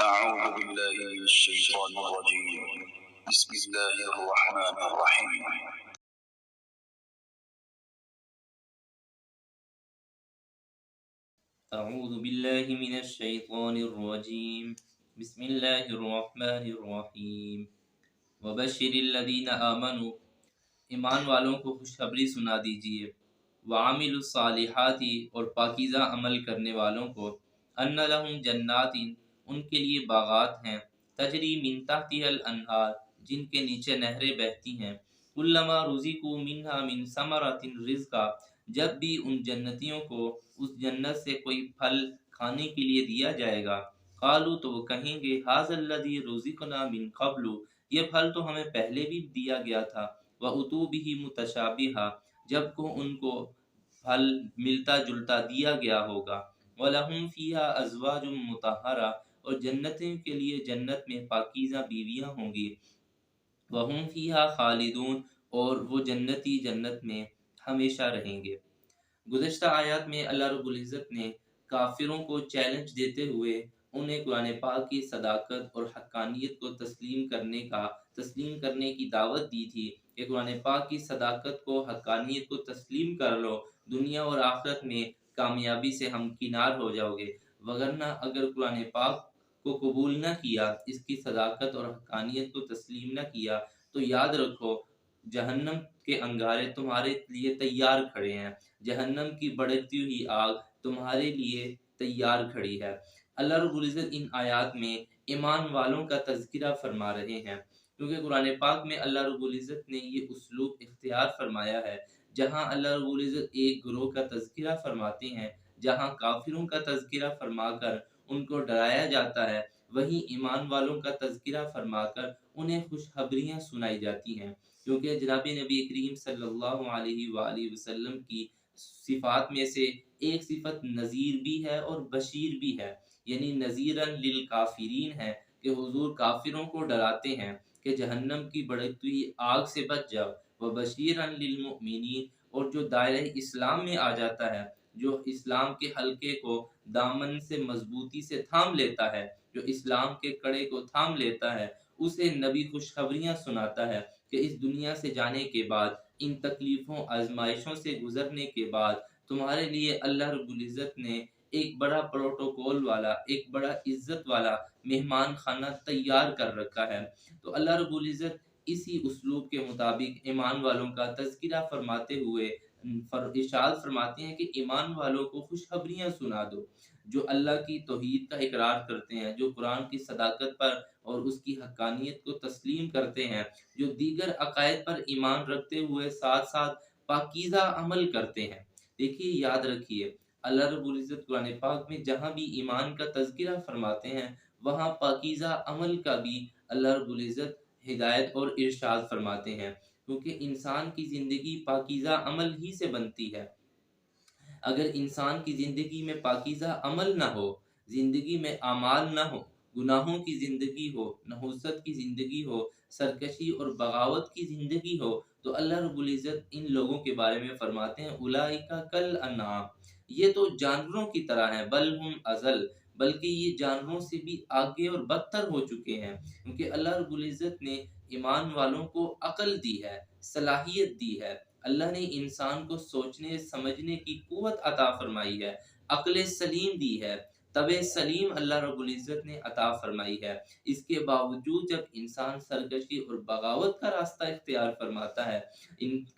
أعوذ بالله من الشيطان الرجيم بسم الله الرحمن الرحيم أعوذ بالله من الشيطان الرجيم بسم الله الرحمن الرحیم وبشر الذین آمنوا ایمان والوں کو خوشخبری سنا دیجیے وعاملوا الصالحات اور پاکیزہ عمل کرنے والوں کو ان لہم جنات ان کے لیے باغات ہیں تجری من تحتها الانہار جن کے نیچے نہریں بہتی ہیں کلما رزقوا منها من ثمرۃ رزقا جب بھی ان جنتیوں کو اس جنت سے کوئی پھل کھانے کے لیے دیا جائے گا قالوا تو وہ کہیں گے ھذا الذی رزقنا من قبل یہ پھل تو ہمیں پہلے بھی دیا گیا تھا وَأُتُوا بِهِ مُتَشَابِهًا جب کو ان کو پھل ملتا جلتا دیا گیا ہوگا وَلَهُمْ فِيهَا أَزْوَاجٌ مُطَهَّرَةٌ اور جنتوں کے لیے جنت میں پاکیزہ بیویاں ہوں گی وَهُمْ فِيهَا خَالِدُونَ اور وہ جنتی جنت میں ہمیشہ رہیں گے۔ گزشتہ آیات میں اللہ رب العزت نے کافروں کو چیلنج دیتے ہوئے انہیں قرآن پاک کی صداقت اور حقانیت کو تسلیم کرنے کی دعوت دی تھی کہ قرآن پاک کی صداقت کو حقانیت کو تسلیم کر لو، دنیا اور آخرت میں کامیابی سے ہمکنار ہو جاؤ گے، وگرنہ اگر قرآن پاک کو قبول نہ کیا، اس کی صداقت اور حقانیت کو تسلیم نہ کیا تو یاد رکھو جہنم کے انگارے تمہارے لیے تیار کھڑے ہیں، جہنم کی بڑھتی ہوئی آگ تمہارے لیے تیار کھڑی ہے۔ اللہ رب العزت ان آیات میں ایمان والوں کا تذکرہ فرما رہے ہیں، کیونکہ قرآن پاک میں اللہ رب العزت نے یہ اسلوب اختیار فرمایا ہے جہاں اللہ رب العزت ایک گروہ کا تذکرہ فرماتے ہیں، جہاں کافروں کا تذکرہ فرما کر ان کو ڈرایا جاتا ہے، وہیں ایمان والوں کا تذکرہ فرما کر انہیں خوشخبریاں سنائی جاتی ہیں، کیونکہ جناب نبی کریم صلی اللہ علیہ وآلہ وسلم کی صفات میں سے ایک صفت نذیر بھی ہے اور بشیر بھی ہے، یعنی نذیرن للکافرین ہے کہ حضور کافروں کو ڈراتے ہیں کہ جہنم کی بھڑکتی ہوئی آگ سے بچ جاؤ، وبشیرن للمؤمنین اور جو دائرہ اسلام میں آ جاتا ہے، جو اسلام کے حلقے کو دامن سے مضبوطی سے تھام لیتا ہے، جو اسلام کے کڑے کو تھام لیتا ہے، اسے نبی خوشخبریاں سناتا ہے کہ اس دنیا سے جانے کے بعد، ان تکلیفوں آزمائشوں سے گزرنے کے بعد تمہارے لیے اللہ رب العزت نے ایک بڑا پروٹوکول والا، ایک بڑا عزت والا مہمان خانہ تیار کر رکھا ہے۔ تو اللہ رب العزت اسی اسلوب کے مطابق ایمان والوں کا تذکرہ فرماتے ہوئے ارشاد فرماتے ہیں کہ ایمان والوں کو خوشخبریاں سنا دو، جو اللہ کی توحید کا اقرار کرتے ہیں، جو قرآن کی صداقت پر اور اس کی حقانیت کو تسلیم کرتے ہیں، جو دیگر عقائد پر ایمان رکھتے ہوئے ساتھ ساتھ پاکیزہ عمل کرتے ہیں۔ دیکھیے، یاد رکھیے، اللہ رب العزت قرآن پاک میں جہاں بھی ایمان کا تذکرہ فرماتے ہیں، وہاں پاکیزہ عمل کا بھی اللہ رب العزت ہدایت اور ارشاد فرماتے ہیں، کیونکہ انسان کی زندگی پاکیزہ عمل ہی سے بنتی ہے۔ اگر انسان کی زندگی میں پاکیزہ عمل نہ ہو، زندگی میں اعمال نہ ہو، گناہوں کی زندگی ہو، نحوست کی زندگی ہو، سرکشی اور بغاوت کی زندگی ہو، تو اللہ رب العزت ان لوگوں کے بارے میں فرماتے ہیں اولئک کالانعام، یہ تو جانوروں کی طرح ہیں، بل ہم اضل، بلکہ یہ جانوروں سے بھی آگے اور بدتر ہو چکے ہیں، کیونکہ اللہ رب العزت نے ایمان والوں کو عقل دی ہے، صلاحیت دی ہے، اللہ نے انسان کو سوچنے سمجھنے کی قوت عطا فرمائی ہے، عقل سلیم دی ہے، طبع سلیم اللہ رب العزت نے عطا فرمائی ہے۔ اس کے باوجود جب انسان سرکشی اور بغاوت کا راستہ اختیار فرماتا ہے،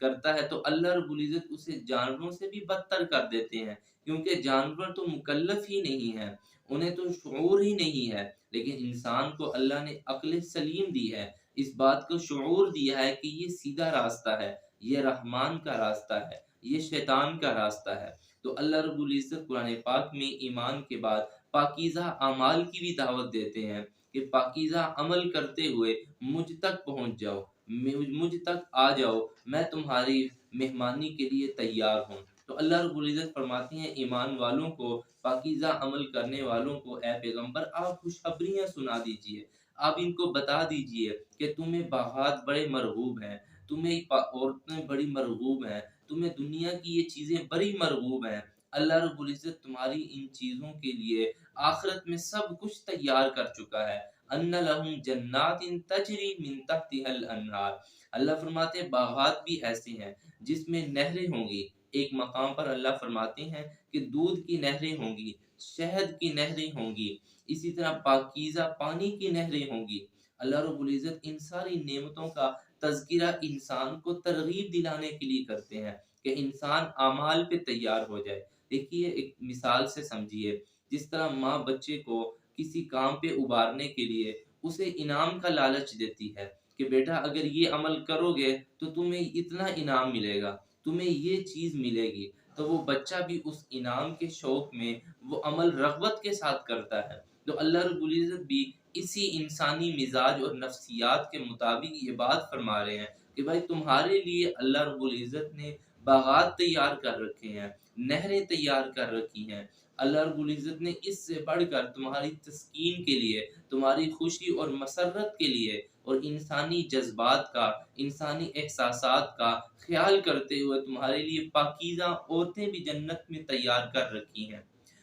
کرتا ہے، تو اللہ رب العزت اسے جانوروں سے بھی بدتر کر دیتے ہیں، کیونکہ جانور تو مکلف ہی نہیں ہیں، انہیں تو شعور ہی نہیں ہے، لیکن انسان کو اللہ نے عقل سلیم دی ہے، اس بات کو شعور دیا ہے کہ یہ سیدھا راستہ ہے، یہ رحمان کا راستہ ہے، یہ شیطان کا راستہ ہے۔ تو اللہ رب العزت قرآن پاک میں ایمان کے بعد پاکیزہ اعمال کی بھی دعوت دیتے ہیں کہ پاکیزہ عمل کرتے ہوئے مجھ تک پہنچ جاؤ، مجھ تک آ جاؤ، میں تمہاری مہمانی کے لیے تیار ہوں۔ تو اللہ رب العزت فرماتے ہیں ایمان والوں کو، پاکیزہ عمل کرنے والوں کو، اے پیغمبر آپ خوشخبریاں سنا دیجئے، آپ ان کو بتا دیجئے کہ تمہیں باغات بڑے مرغوب ہیں، تمہیں عورتیں بڑی مرغوب ہیں، تمہیں دنیا کی یہ چیزیں بڑی مرغوب ہیں، اللہ رب العزت تمہاری ان چیزوں کے لیے آخرت میں سب کچھ تیار کر چکا ہے۔ ان لہم جنات تجری من تحتها الانہار، اللہ فرماتے ہیں باغات بھی ایسے ہیں جس میں نہریں ہوں گی۔ ایک مقام پر اللہ فرماتے ہیں کہ دودھ کی نہریں ہوں گی، شہد کی نہریں ہوں گی، اسی طرح پاکیزہ پانی کی نہریں ہوں گی۔ اللہ رب العزت ان ساری نعمتوں کا تذکرہ انسان کو ترغیب دلانے کے لیے کرتے ہیں کہ انسان اعمال پہ تیار ہو جائے۔ دیکھیے ایک مثال سے سمجھیے، جس طرح ماں بچے کو کسی کام پہ ابھارنے کے لیے اسے انعام کا لالچ دیتی ہے کہ بیٹا اگر یہ عمل کرو گے تو تمہیں اتنا انعام ملے گا، تمہیں یہ چیز ملے گی، تو وہ بچہ بھی اس انعام کے شوق میں وہ عمل رغبت کے ساتھ کرتا ہے۔ تو اللہ رب العزت بھی اسی انسانی مزاج اور نفسیات کے مطابق یہ بات فرما رہے ہیں کہ بھائی تمہارے لیے اللہ رب العزت نے باغات تیار کر رکھے ہیں، نہریں تیار کر رکھی ہیں۔ اللہ رب العزت نے اس سے بڑھ کر تمہاری تسکین کے لیے، تمہاری خوشی اور مسرت کے لیے اور انسانی جذبات کا، انسانی احساسات کا خیال کرتے ہوئے تمہارے لیے پاکیزہ عورتیں بھی جنت میں تیار کر رکھی ہیں۔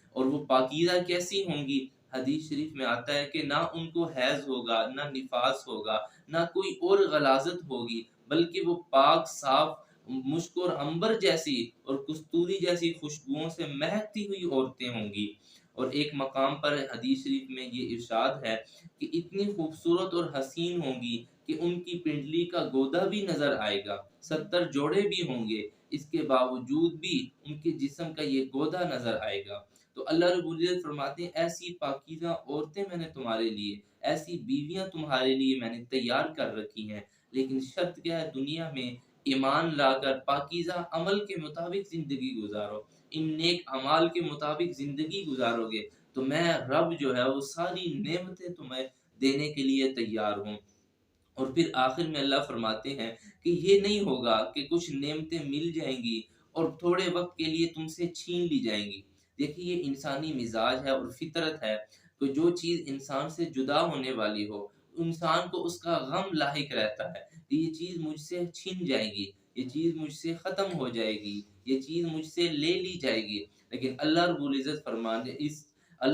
اور وہ پاکیزہ کیسی ہوں گی؟ حدیث شریف میں آتا ہے کہ نہ ان کو حیض ہوگا، نہ نفاس ہوگا، نہ کوئی اور غلاظت ہوگی، بلکہ وہ پاک صاف مشک اور عنبر جیسی اور کستوری جیسی خوشبوؤں سے مہکتی ہوئی عورتیں ہوں گی۔ اور ایک مقام پر حدیث شریف میں یہ ارشاد ہے کہ اتنی خوبصورت اور حسین ہوں گی کہ ان کی پنڈلی کا گودا بھی نظر آئے گا، 70 جوڑے بھی ہوں گے، اس کے باوجود بھی ان کے جسم کا یہ گودا نظر آئے گا۔ تو اللہ رب العزت فرماتے ہیں ایسی پاکیزہ عورتیں میں نے تمہارے لیے، ایسی بیویاں تمہارے لیے میں نے تیار کر رکھی ہیں، لیکن شرط کیا ہے؟ دنیا میں ایمان لا کر پاکیزہ عمل کے مطابق زندگی گزارو، ان نیک اعمال کے مطابق زندگی گزارو گے تو میں رب جو ہے وہ ساری نعمتیں تمہیں دینے کے لیے تیار ہوں۔ اور پھر آخر میں اللہ فرماتے ہیں کہ یہ نہیں ہوگا کہ کچھ نعمتیں مل جائیں گی اور تھوڑے وقت کے لیے تم سے چھین لی جائیں گی۔ دیکھیے یہ انسانی مزاج ہے اور فطرت ہے کہ جو چیز انسان سے جدا ہونے والی ہو انسان کو اس کا غم لاحق رہتا ہے کہ یہ چیز مجھ سے چھن جائے گی، یہ چیز مجھ سے ختم ہو جائے گی، یہ چیز مجھ سے لے لی جائے گی۔ لیکن اللہ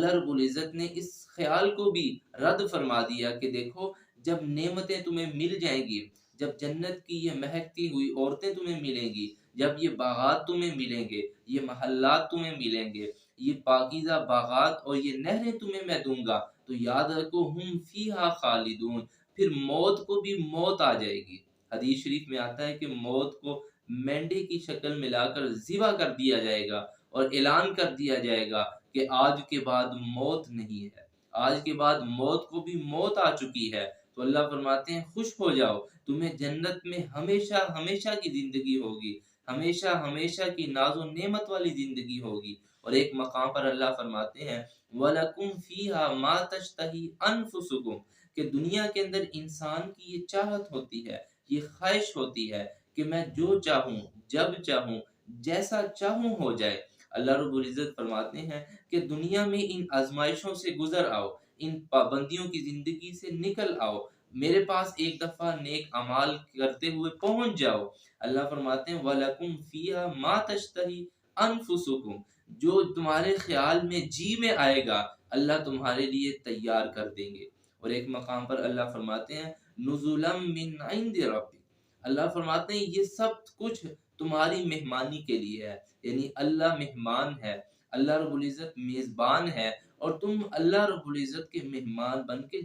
رب العزت نے اس خیال کو بھی رد فرما دیا کہ دیکھو جب نعمتیں تمہیں مل جائیں گی، جب جنت کی یہ مہکتی ہوئی عورتیں تمہیں ملیں گی، جب یہ باغات تمہیں ملیں گے، یہ محلات تمہیں ملیں گے، یہ پاکیزہ باغات اور یہ نہریں تمہیں میں دوں گا، تو یاد رکھو ہم فیہا خالدون، پھر موت کو بھی موت آ جائے گی۔ حدیث شریف میں آتا ہے کہ موت کو مینڈے کی شکل میں لا کر ذبح کر دیا جائے گا اور اعلان کر دیا جائے گا کہ آج کے بعد موت نہیں ہے، آج کے بعد موت کو بھی موت آ چکی ہے۔ تو اللہ فرماتے ہیں خوش ہو جاؤ، تمہیں جنت میں ہمیشہ ہمیشہ کی زندگی ہوگی، ہمیشہ ہمیشہ کی ناز و نعمت والی زندگی ہوگی۔ اور ایک مقام پر اللہ فرماتے ہیں وَلَكُمْ فِيهَا مَا تَشْتَهِي أَنفُسُكُمْ، کہ دنیا کے اندر انسان کی یہ چاہت ہوتی ہے، یہ خواہش ہوتی ہے کہ میں جو چاہوں، جب چاہوں، جیسا چاہوں ہو جائے۔ اللہ رب العزت فرماتے ہیں کہ دنیا میں ان آزمائشوں سے گزر آؤ، ان پابندیوں کی زندگی سے نکل آؤ، میرے پاس ایک دفعہ نیک اعمال کرتے ہوئے پہنچ جاؤ۔ اللہ فرماتے ہیں وَلَكُمْ فِيهَا مَا تَشْتَهِي أَنفُسُكُمْ، جو تمہارے خیال میں جی میں آئے گا اللہ تمہارے لیے تیار کر دیں گے۔ اور ایک مقام پر اللہ فرماتے ہیں نُزُلًا مِّنْ عِندِ رَبِّكَ، اللہ فرماتے ہیں یہ سب کچھ تمہاری مہمانی کے لیے ہے، یعنی اللہ مہمان ہے، اللہ رب العزت میزبان ہے اور تم اللہ رب العزت کے مہمان بن کے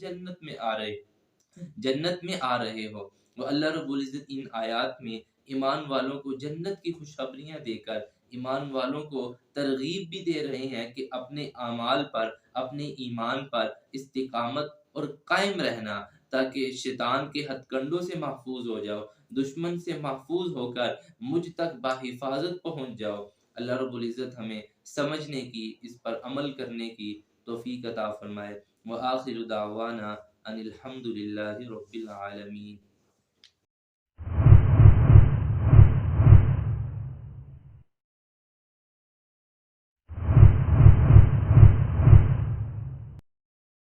جنت میں آ رہے ہو۔ وہ اللہ رب العزت ان آیات میں ایمان والوں کو جنت کی خوشخبریاں دے کر ایمان والوں کو ترغیب بھی دے رہے ہیں کہ اپنے اعمال پر، اپنے ایمان پر استقامت اور قائم رہنا، تاکہ شیطان کے ہتھ کنڈوں سے محفوظ ہو جاؤ، دشمن سے محفوظ ہو کر مجھ تک بحفاظت پہنچ جاؤ۔ اللہ رب العزت ہمیں سمجھنے کی، اس پر عمل کرنے کی توفیق عطا فرمائے۔ وآخر دعوانا ان الحمد للہ رب العالمین۔